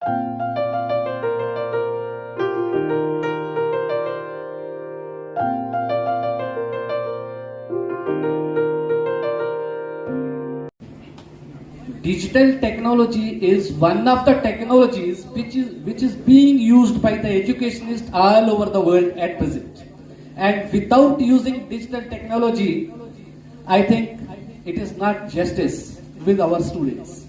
Digital technology is one of the technologies which is being used by the educationists all over the world at present. And without using digital technology, I think it is not justice with our students.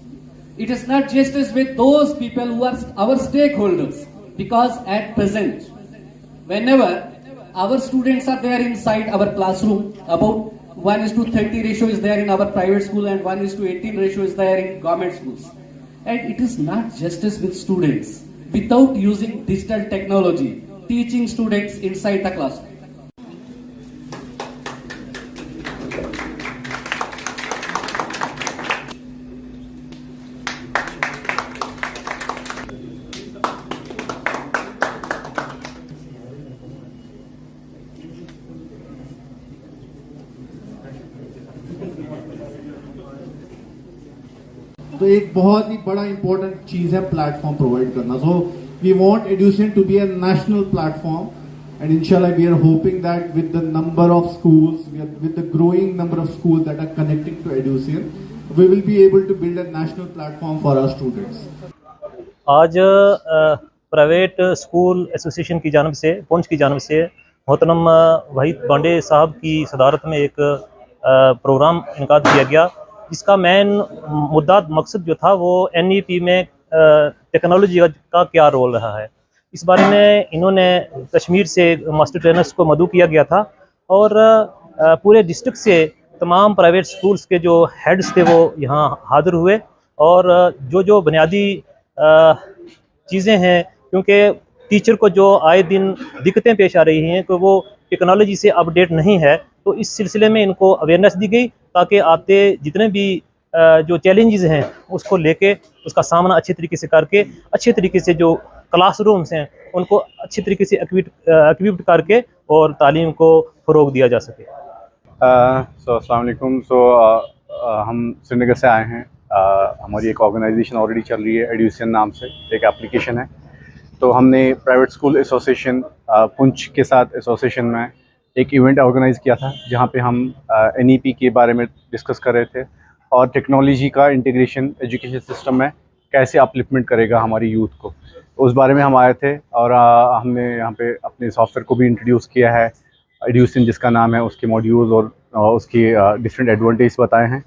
It is not justice with those people who are our stakeholders, because at present, whenever our students are there inside our classroom, about 1:30 ratio is there in our private school and 1:18 ratio is there in government schools. And it is not justice with students without using digital technology, teaching students inside the classroom. तो एक बहुत ही बड़ा important चीज है platform provide करना. So we want education to be a national platform, and inshallah we are hoping that with the number of schools, with the growing number of schools that are connecting to Educian, we will be able to build a national platform for our students. आज private school association की जानब से, पुंछ की जानब से मोहतरम वहीद बांडे साहब की सदारत में एक प्रोग्राम इनकाद किया गया, जिसका मेन मुद्दा मकसद जो था वो NEP में टेक्नोलॉजी का क्या रोल रहा है, इस बारे में इन्होंने कश्मीर से मास्टर ट्रेनर्स को मदऊ किया गया था. और पूरे डिस्ट्रिक्ट से तमाम प्राइवेट स्कूल्स के जो हेड्स थे वो यहाँ हाजिर हुए. और जो बुनियादी चीज़ें हैं, क्योंकि टीचर को जो आए दिन दिक्कतें पेश आ रही हैं कि वो टेक्नोलॉजी से अपडेट नहीं है, तो इस सिलसिले में इनको अवेयरनेस दी गई ताकि आते जितने भी जो चैलेंजेस हैं उसको लेके उसका सामना अच्छे तरीके से करके, अच्छे तरीके से जो क्लासरूम्स हैं उनको अच्छे तरीके से इक्विप्ड करके और तालीम को फ़रोग दिया जा सके. अस्सलाम वालेकुम. हम श्रीनगर से आए हैं. हमारी एक ऑर्गेनाइजेशन ऑलरेडी चल रही है, एड्यूसियन नाम से एक एप्लीकेशन है. तो हमने प्राइवेट स्कूल एसोसिएशन पुंछ के साथ एसोसिएशन में एक इवेंट ऑर्गेनाइज़ किया था, जहाँ पे हम NEP के बारे में डिस्कस कर रहे थे और टेक्नोलॉजी का इंटीग्रेशन एजुकेशन सिस्टम में कैसे अपलिफ्टमेंट करेगा हमारी यूथ को, उस बारे में हम आए थे. और हमने यहाँ पे अपने सॉफ्टवेयर को भी इंट्रोड्यूस किया है, एड्यूसियन जिसका नाम है, उसके मॉड्यूल्स और उसकी डिफरेंट एडवांटेज बताए हैं.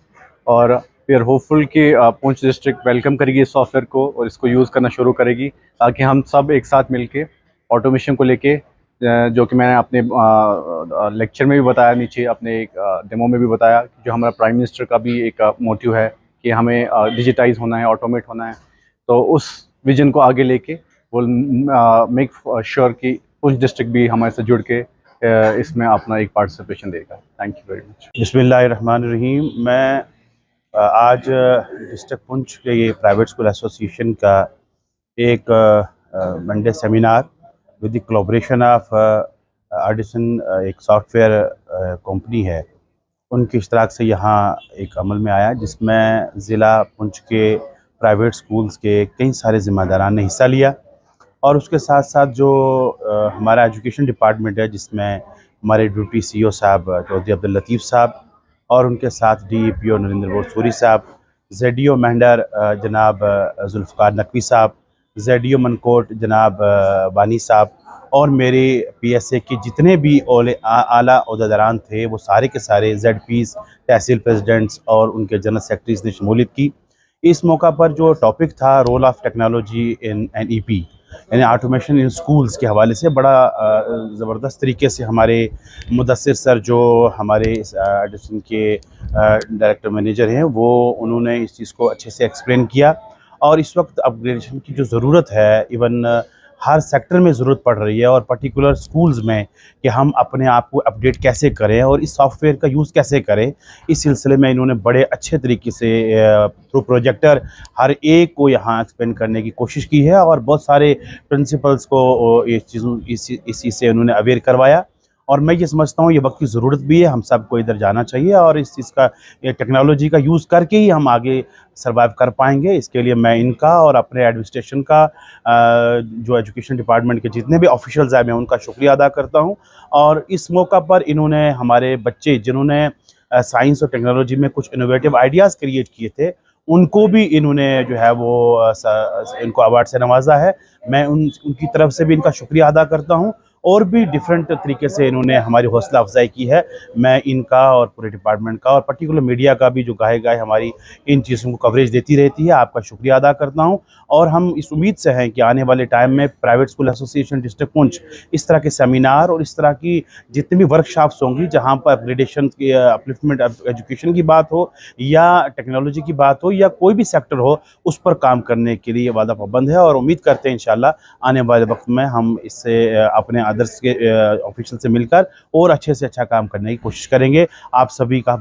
और वी आर होपफुल कि पुंछ डिस्ट्रिक्ट वेलकम करेगी इस सॉफ्टवेयर को और इसको यूज़ करना शुरू करेगी, ताकि हम सब एक साथ मिलके ऑटोमेशन को लेके, जो कि मैंने अपने लेक्चर में भी बताया, नीचे अपने एक डेमो में भी बताया, जो हमारा प्राइम मिनिस्टर का भी एक मोटिव है कि हमें डिजिटाइज होना है, ऑटोमेट होना है. तो उस विजन को आगे लेके वो मेक श्योर कि पुंछ डिस्ट्रिक्ट भी हमारे से जुड़ के इसमें अपना एक पार्टिसिपेशन देगा. Thank you very much. बिस्मिल्लाहिर्रहमानिर्रहीम. मैं आज डिस्ट्रिक्ट पुंछ के ये प्राइवेट स्कूल एसोसिएशन का एक Monday seminar with the collaboration of Edison, एक सॉफ्टवेयर कंपनी है, उनके इश्तराक से यहाँ एक अमल में आया, जिसमें ज़िला पुंछ के प्राइवेट स्कूल्स के कई सारे ज़िम्मेदारान ने हिस्सा लिया. और उसके साथ साथ जो हमारा एजुकेशन डिपार्टमेंट है, जिसमें हमारे डिप्टी CEO साहब चौधरी अब्दुल लतीफ़ साहब और उनके साथ DEPO नरेंद्र बोरसूरी साहब, ZDO मेंढर जनाब जुल्फ़कार नकवी साहब, ZDO मनकोट जनाब बानी साहब, और मेरे PSA के जितने भी आला ओहदेदारान थे वो सारे के सारे ZPs, तहसील प्रेसिडेंट्स और उनके जनरल सेक्रेटरीज ने शमूलियत की. इस मौका पर जो टॉपिक था role of technology in NEP यानी ऑटोमेशन इन स्कूल्स के हवाले से बड़ा ज़बरदस्त तरीके से हमारे मुदस्सिर सर जो हमारे एडिसन के डायरेक्टर मैनेजर हैं वो उन्होंने इस चीज़ को अच्छे से एक्सप्लेन किया. और इस वक्त अपग्रेडेशन की जो ज़रूरत है, इवन हर सेक्टर में ज़रूरत पड़ रही है और पर्टिकुलर स्कूल्स में, कि हम अपने आप को अपडेट कैसे करें और इस सॉफ्टवेयर का यूज़ कैसे करें, इस सिलसिले में इन्होंने बड़े अच्छे तरीके से थ्रू प्रोजेक्टर हर एक को यहाँ एक्सप्लेन करने की कोशिश की है. और बहुत सारे प्रिंसिपल्स को इस चीज़ से उन्होंने अवेयर करवाया. और मैं ये समझता हूँ ये वक्त की ज़रूरत भी है, हम सबको इधर जाना चाहिए और इस चीज़ का, ये टेक्नोलॉजी का यूज़ करके ही हम आगे सर्वाइव कर पाएंगे। इसके लिए मैं इनका और अपने एडमिनिस्ट्रेशन का, जो एजुकेशन डिपार्टमेंट के जितने भी ऑफिशियल्स हैं, मैं उनका शुक्रिया अदा करता हूँ। और इस मौका पर इन्होंने, हमारे बच्चे जिन्होंने साइंस और टेक्नोलॉजी में कुछ इनोवेटिव आइडियाज़ क्रिएट किए थे, उनको भी इन्होंने जो है वो इनको अवार्ड से नवाजा है। मैं उनकी तरफ से भी इनका शुक्रिया अदा करता हूँ। और भी डिफरेंट तरीके से इन्होंने हमारी हौसला अफजाई की है। मैं इनका और पूरे डिपार्टमेंट का और पर्टिकुलर मीडिया का भी, जो गाहे हमारी इन चीज़ों को कवरेज देती रहती है, आपका शुक्रिया अदा करता हूँ। और हम इस उम्मीद से हैं कि आने वाले टाइम में private school association district Poonch इस तरह के सेमिनार और इस तरह की जितनी भी वर्कशॉप्स होंगी, जहाँ पर अपग्रेडेशन की, अपलिफ्टमेंट एजुकेशन की बात हो या टेक्नोलॉजी की बात हो या कोई भी सेक्टर हो, उस पर काम करने के लिए वादा पाबंद है। और उम्मीद करते हैं इंशाल्लाह आने वाले वक्त में हम इससे अपने अदर्स के ऑफिशियल से मिलकर और अच्छे से अच्छा काम करने की कोशिश करेंगे। आप सभी का